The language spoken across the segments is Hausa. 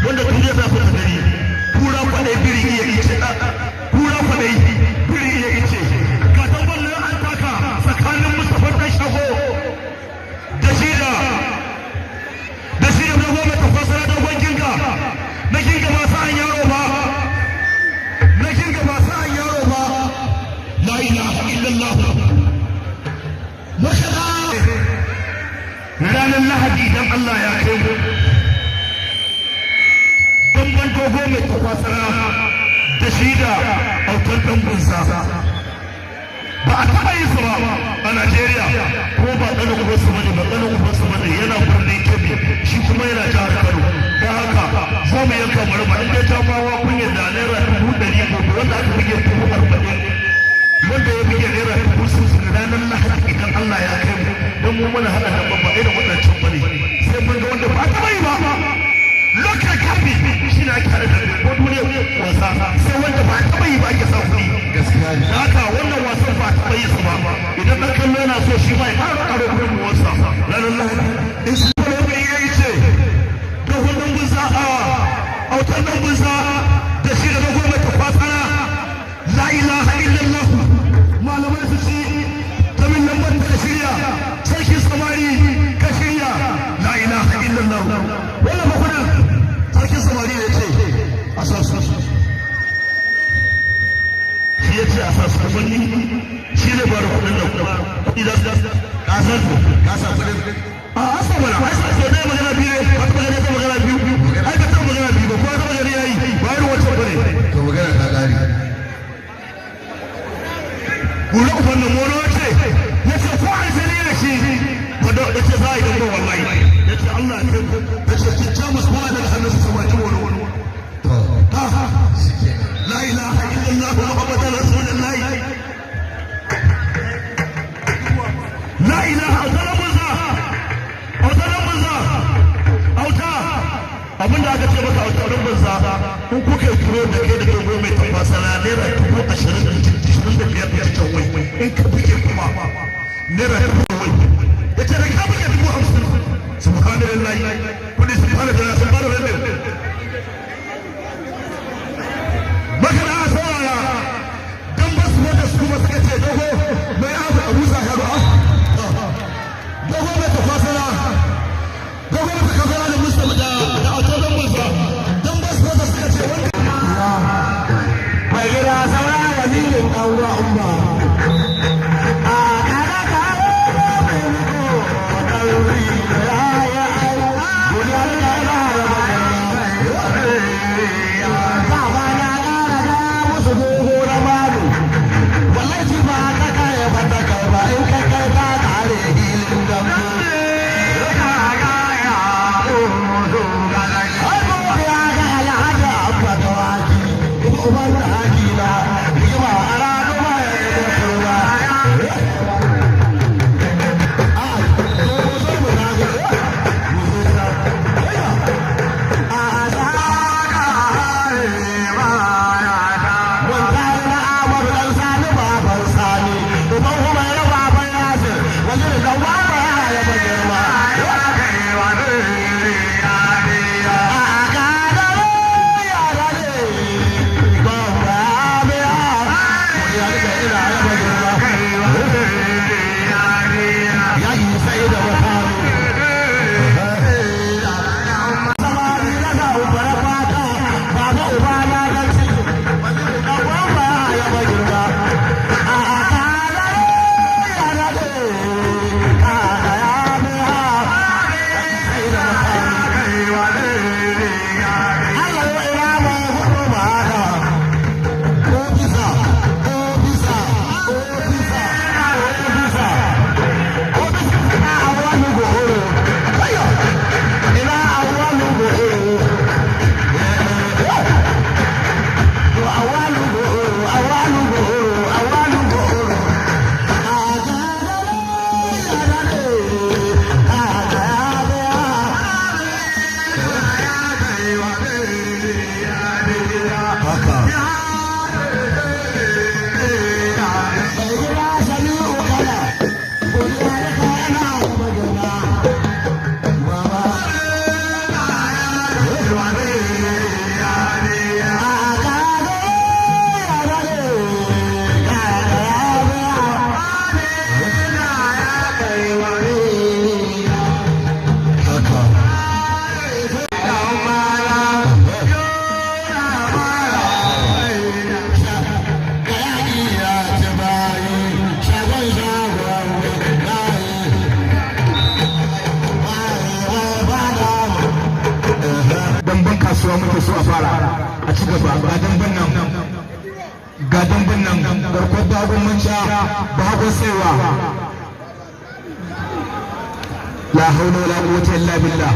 wanda tun ya zafi ta gari kura kwaɗai biri iya ice kura kwaɗai biri iya ice ga tambar nan an taka tsakanin Mustaphan ɗan shago da shi da dogon mai tafasara dogon ginga na ginga ba sa'an yaro ba na ginga ba sa'an yaro ba la ilaha illallah mashada ranar lahadi idan Allah ya kai mu bamban dogo mai tafasara da shi da autar ɗan bunsa ba a taɓa yin su ba a Najeriya ko ba ɗan ubansu bane ba ɗan ubansu bane yana birnin Kebbi shi kuma yana jihar Kano don haka zo mu yanka mu raba inda ta bawa kunya da naira 100 gobe wanda aka buge 40 wanda ya buge naira 60 ranar Lahadi idan Allah ya kai mu don mu muna haɗa da babba irin waɗancan bane sai mun ga wanda ba a taɓa yi ba lokacin kafi shi na ake haɗa da ko duniya wasa sai wanda ba a taɓa yi ba ake sa kuɗi gaskiya ne haka wannan wasan ba a taɓa yi su ba idan ɗan kallo yana so shi ma ya ƙara ƙaro kuɗin wasa ranar Lahadi in su ne mai yayi ce da hudun bunza a autar ɗan bunza da shi da dogon mai tafasara la ilaha illallah malamai su ci ta min lambar da shirya sarki samari ka shirya la ilaha illallah wannan makudan sarkin samari ya ce a sasu shi ya ce a sasu kamanni shi ne bada kudin da kudi da kasar kasa kudin a asa mana so ne magana biyu ne wata magana ta magana biyu ai ka ta magana biyu ba kuma ta magana yayi bayan wancan bane to magana ta kare gura uban nan mono ce ya ce ko an sani da shi wanda ya ce za a yi dambe wallahi ya ce Allah ya ce ki jamus ba daga hannun su sama ki wani la ilaha illallah muhammadur rasulullah la ilaha auta abinda aka ce maka auta wurin banza in kuka yi turo da kai da dogo mai tafasara naira 25,000 da cikin wai in ka buge kuma naira 10,000 ya ce da ka buge 50,000 subhanallah kudi subhanallah sun bada wani maka da asawara don ba su wanda su kuma suka ce dogo mai abu abu zaharu dogo mai tafasara dogo mai tafasara da Mustapha da autoban mulka don ba su wanda suka ce wanda mai gida saura wazirin ƙaura umma a kada kawo mai muku ɗauri da ya yi guda da ya da ba ba na ƙara da musu dogo na malu wallahi ba ta kare ba ta kai ba in kai kai ta kare hilin gambo damben kasuwa muke so a fara a ci gaba ga damben nan garkon bagon manca bagon saiwa la haula wala quwwata illa billah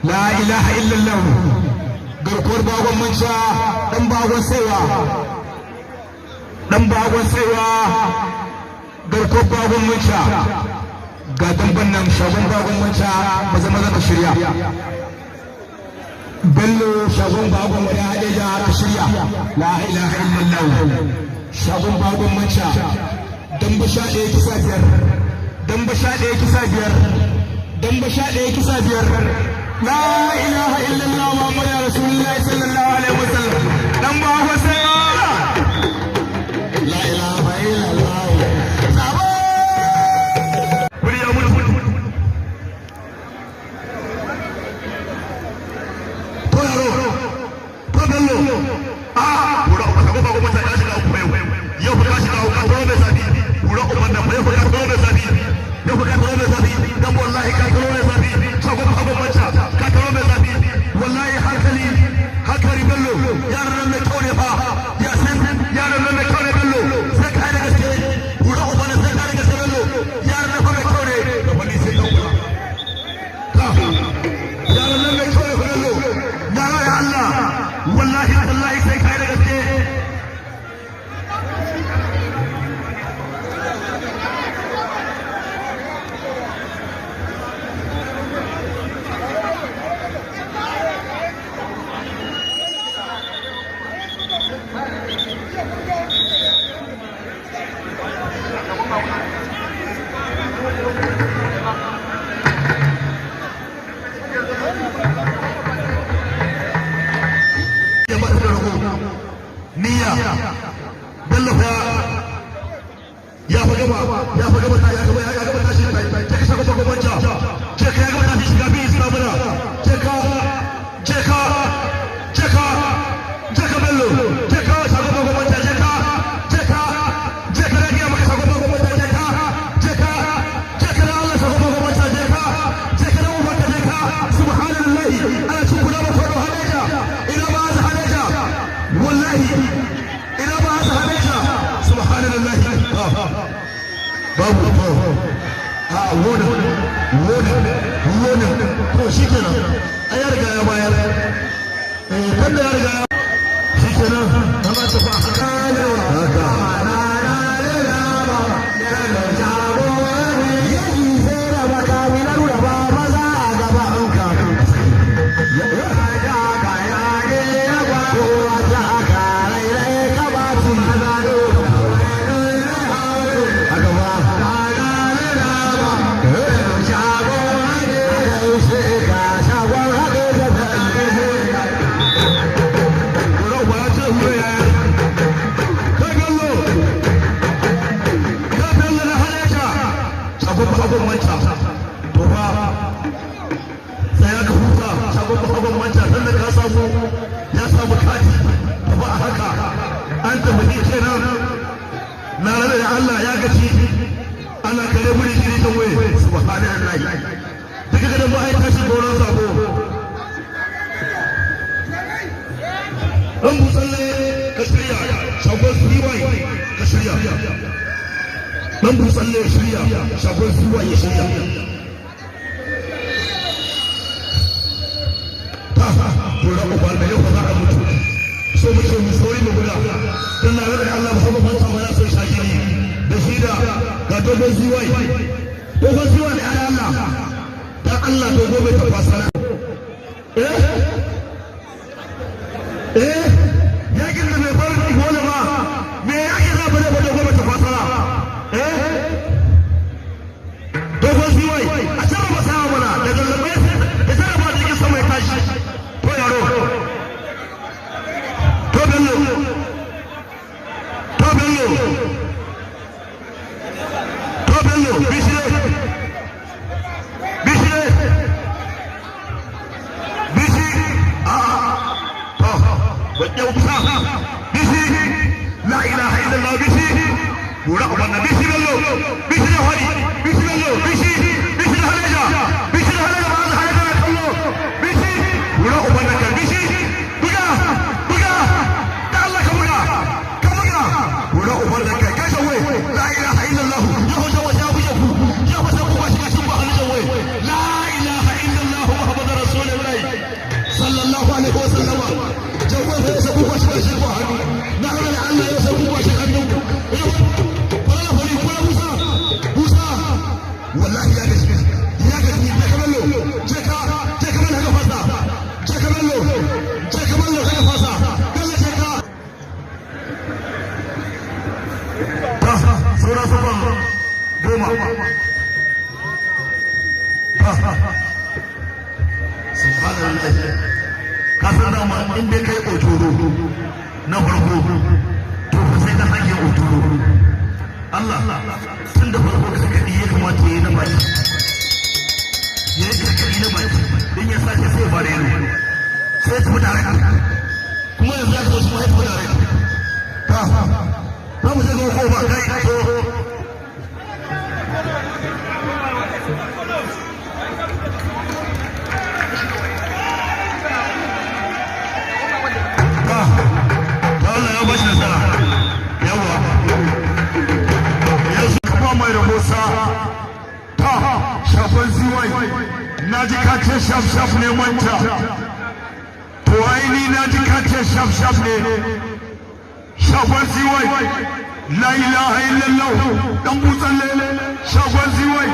la ilaha illallah garkon bagon manca dan bagon saiwa garkon bagon manca ga damben nan shagon bagon manca maza ka shirya bello shagon bagon wani haɗe jihar shirya la ilaha illallah shagon bagon manca damba sha ɗaya kisa biyar la ilaha illallah muhammadu ya rasulullahi sallallahu alaihi wasallam dan bagon sai la ilaha illallah Udah kasan dama in dai kai otoro na farko to fa sai ka sake otoro Allah tun da farko gargaɗi ya kamata ya yi na baki ya yi gargaɗi na baki don ya sake sai fara yaro sai tafi tare kuma yanzu ya kawo su ma tafi tare ta mu sai ga ko ba kai to shafan ziwai na ji kace shaf ne manta to aini na ji kace shaf ne shafan ziwai la ilaha illallah dan butsalle shafan ziwai